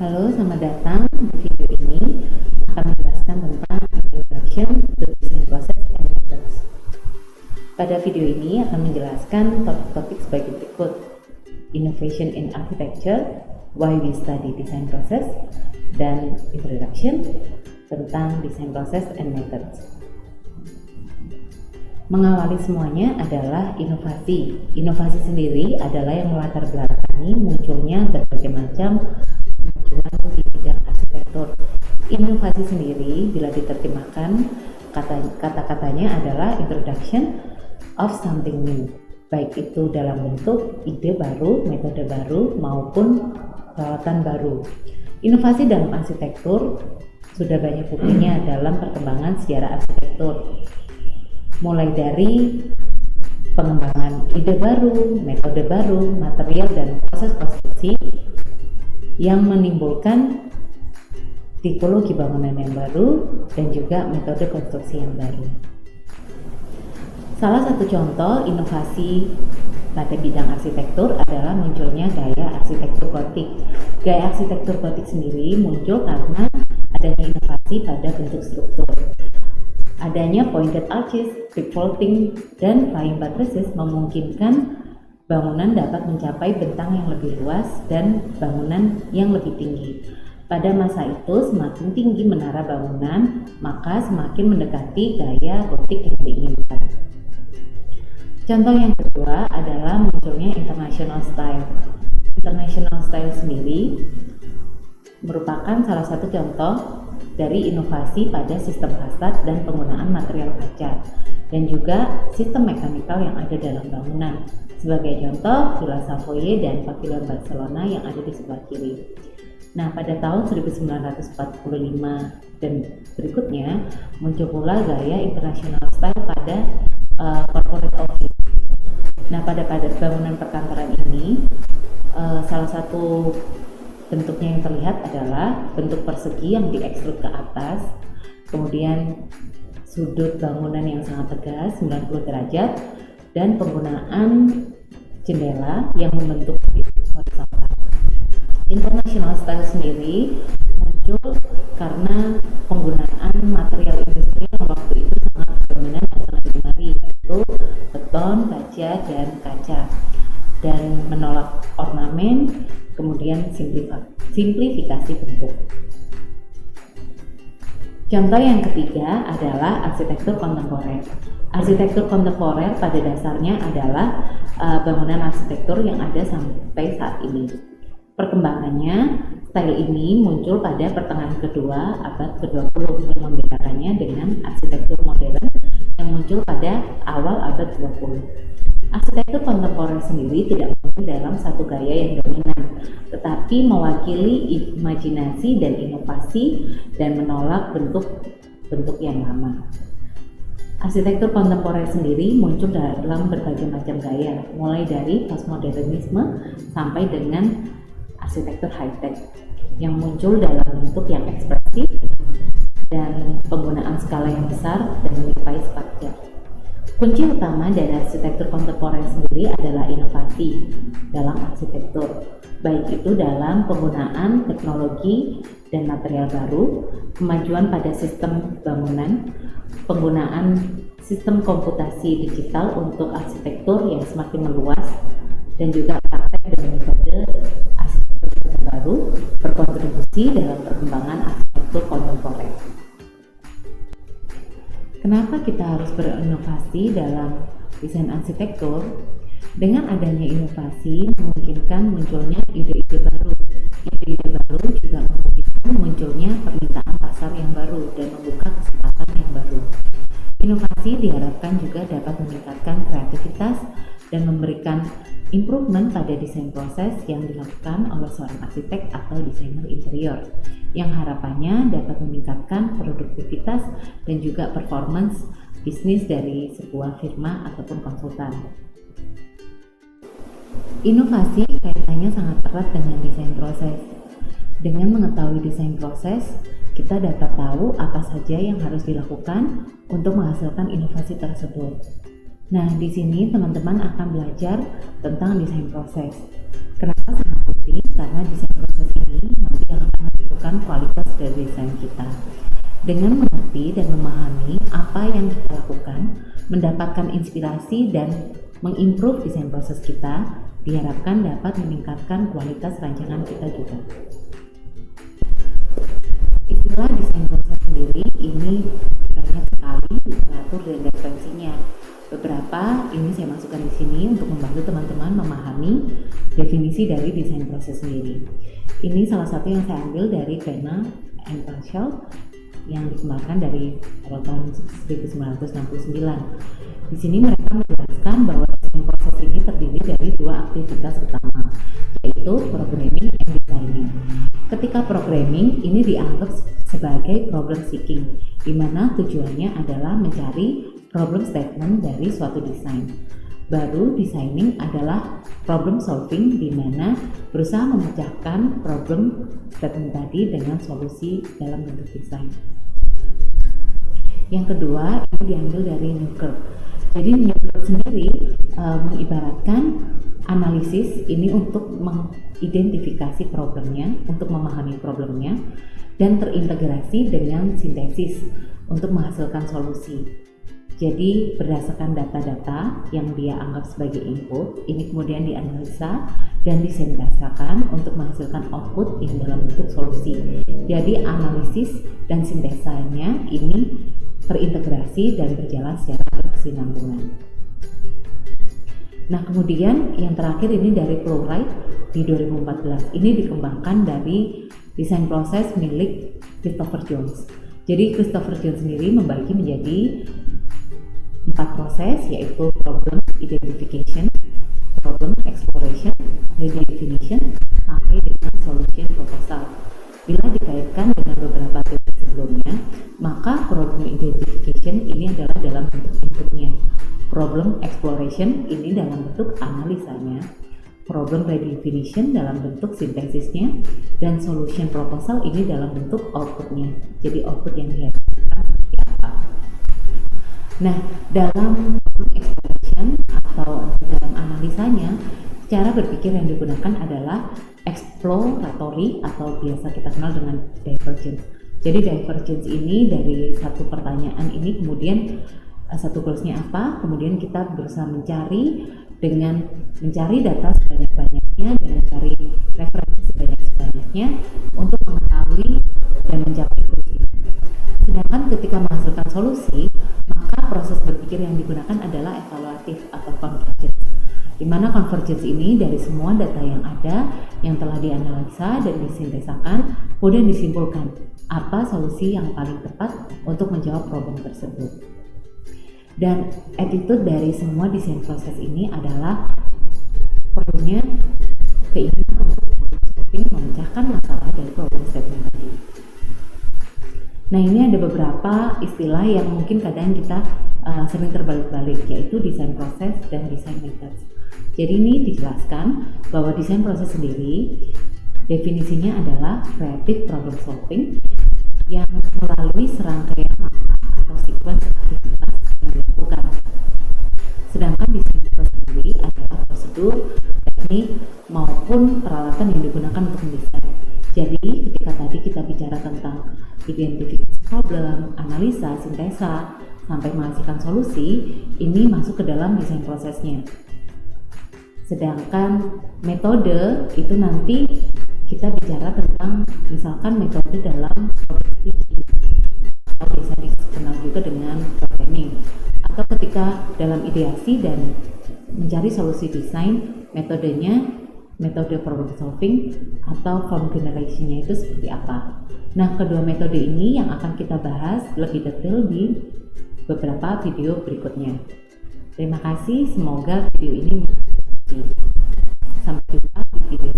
Halo, selamat datang. Di video ini akan menjelaskan tentang Introduction to Design Process and Methods. Pada video ini akan menjelaskan topik-topik sebagai berikut: Innovation in Architecture, Why we Study Design Process, dan Introduction tentang Design Process and Methods. Mengawali semuanya adalah inovasi. Inovasi sendiri adalah yang melatar belakangi munculnya berbagai macam kemajuan di bidang arsitektur. Inovasi sendiri bila diterjemahkan kata-katanya adalah introduction of something new, baik itu dalam bentuk ide baru, metode baru, maupun peralatan baru. Inovasi dalam arsitektur sudah banyak buktinya dalam perkembangan sejarah arsitektur, mulai dari pengembangan ide baru, metode baru, material dan proses konstruksi yang menimbulkan tipologi bangunan yang baru dan juga metode konstruksi yang baru. Salah satu contoh inovasi pada bidang arsitektur adalah munculnya gaya arsitektur gotik. Gaya arsitektur gotik sendiri muncul karena adanya inovasi pada bentuk struktur. Adanya pointed arches, brick vaulting, dan flying buttresses memungkinkan bangunan dapat mencapai bentang yang lebih luas dan bangunan yang lebih tinggi. Pada masa itu, semakin tinggi menara bangunan, maka semakin mendekati gaya gotik yang diinginkan. Contoh yang kedua adalah munculnya international style. International style sendiri merupakan salah satu contoh dari inovasi pada sistem fasad dan penggunaan material kaca, dan juga sistem mekanikal yang ada dalam bangunan. Sebagai contoh, Villa Savoye dan Pavilion Barcelona yang ada di sebelah kiri. Nah, pada tahun 1945 dan berikutnya muncul pula gaya international style pada corporate office. Nah, pada bangunan perkantoran ini, salah satu bentuknya yang terlihat adalah bentuk persegi yang diekstrud ke atas, kemudian sudut bangunan yang sangat tegas 90 derajat, dan penggunaan jendela yang membentuk horizontal. International style sendiri muncul karena penggunaan material industri yang waktu itu sangat dominan dan sangat digemari, yaitu beton, baja, dan kaca, dan menolak ornamen, kemudian simplifikasi bentuk. Contoh yang ketiga adalah arsitektur kontemporer. Arsitektur kontemporer pada dasarnya adalah bangunan arsitektur yang ada sampai saat ini. Perkembangannya, style ini muncul pada pertengahan kedua abad ke-20 yang membedakannya dengan arsitektur modern yang muncul pada awal abad 20. Arsitektur kontemporer sendiri tidak muncul dalam satu gaya yang dominan, tetapi mewakili imajinasi dan inovasi dan menolak bentuk-bentuk yang lama. Arsitektur kontemporer sendiri muncul dalam berbagai macam gaya, mulai dari postmodernisme sampai dengan arsitektur high-tech yang muncul dalam bentuk yang ekspresif dan penggunaan skala yang besar dan menyerupai struktur. Kunci utama dari arsitektur kontemporer sendiri adalah inovasi dalam arsitektur, baik itu dalam penggunaan teknologi dan material baru, kemajuan pada sistem bangunan, penggunaan sistem komputasi digital untuk arsitektur yang semakin meluas, dan juga praktek dan metode arsitektur yang baru berkontribusi dalam perkembangan arsitektur kontemporer. Kenapa kita harus berinovasi dalam desain arsitektur? Dengan adanya inovasi memungkinkan munculnya ide-ide baru. Ide-ide baru juga memungkinkan munculnya permintaan pasar yang baru dan membuka kesempatan yang baru. Inovasi diharapkan juga dapat meningkatkan kreativitas dan memberikan improvement pada desain proses yang dilakukan oleh seorang arsitek atau desainer interior, yang harapannya dapat meningkatkan produktivitas dan juga performance bisnis dari sebuah firma ataupun konsultan. Inovasi kaitannya sangat erat dengan desain proses. Dengan mengetahui desain proses, kita dapat tahu apa saja yang harus dilakukan untuk menghasilkan inovasi tersebut. Nah, di sini teman-teman akan belajar tentang desain proses. Kenapa sangat penting? Karena desain proses ini nanti akan menentukan kualitas dari desain kita. Dengan mengerti dan memahami apa yang kita lakukan, mendapatkan inspirasi dan mengimprove desain proses kita, diharapkan dapat meningkatkan kualitas rancangan kita juga. Istilah desain proses sendiri ini banyak sekali literatur dan referensinya. Beberapa ini saya masukkan di sini untuk membantu teman-teman memahami definisi dari desain proses sendiri. Ini salah satu yang saya ambil dari Krenna and Parshall yang dikembangkan dari tahun 1969. Di sini mereka menjelaskan bahwa desain proses ini terdiri dari dua aktivitas utama, yaitu programming and designing. Ketika programming ini dianggap sebagai problem seeking, di mana tujuannya adalah mencari problem statement dari suatu desain. Baru designing adalah problem solving, di mana berusaha memecahkan problem statement tadi dengan solusi dalam bentuk desain. Yang kedua ini diambil dari Newkirk. Jadi Newkirk sendiri mengibaratkan analisis ini untuk mengidentifikasi problemnya, untuk memahami problemnya, dan terintegrasi dengan sintesis untuk menghasilkan solusi. Jadi berdasarkan data-data yang dia anggap sebagai input, ini kemudian dianalisa dan disintesakan untuk menghasilkan output yang dalam bentuk solusi. Jadi analisis dan sintesanya ini terintegrasi dan berjalan secara berkesinambungan. Nah, kemudian yang terakhir ini dari Plowright di 2014. Ini dikembangkan dari desain proses milik Christopher Jones. Jadi Christopher Jones sendiri membagi menjadi 4 proses, yaitu problem identification, problem exploration, redefinition, sampai dengan solution proposal. Bila dikaitkan dengan beberapa teori sebelumnya, maka problem identification ini adalah dalam bentuk inputnya, problem exploration ini dalam bentuk analisanya, problem redefinition dalam bentuk sintesisnya, dan solution proposal ini dalam bentuk outputnya. Jadi output yang dihasilkan seperti apa. Nah, dalam exploration atau dalam analisanya, cara berpikir yang digunakan adalah exploratory atau biasa kita kenal dengan divergence. Jadi divergence ini dari satu pertanyaan ini kemudian satu goalsnya apa, kemudian kita berusaha mencari dengan mencari data sebanyak-banyaknya dan mencari referensi sebanyak-banyaknya untuk mengetahui dan mencapai goals ini. Sedangkan ketika menghasilkan solusi, maka proses berpikir yang digunakan adalah evaluatif atau convergence, di mana convergence ini dari semua data yang ada yang telah dianalisa dan disintesakan, kemudian disimpulkan apa solusi yang paling tepat untuk menjawab problem tersebut. Dan attitude dari semua desain proses ini adalah perlunya keinginan untuk problem solving, memecahkan masalah dari problem statement tadi. Nah, ini ada beberapa istilah yang mungkin kadang kita sering terbalik-balik, yaitu desain proses dan desain methods. Jadi ini dijelaskan bahwa desain proses sendiri definisinya adalah creative problem solving yang melalui serangkaian langkah atau sequence aktivitas yang dilakukan. Sedangkan desain metode sendiri adalah prosedur, teknik, maupun peralatan yang digunakan untuk mendesain. Jadi ketika tadi kita bicara tentang identifikasi problem, analisa, sintesa, sampai menghasilkan solusi, ini masuk ke dalam desain prosesnya. Sedangkan metode itu nanti kita bicara tentang misalkan metode dalam problem stitching, atau biasa dikenal juga dengan programming, atau ketika dalam ideasi dan mencari solusi desain, metodenya metode problem solving atau form generation-nya itu seperti apa. Nah, kedua metode ini yang akan kita bahas lebih detail di beberapa video berikutnya. Terima kasih, semoga video ini sampai jumpa di video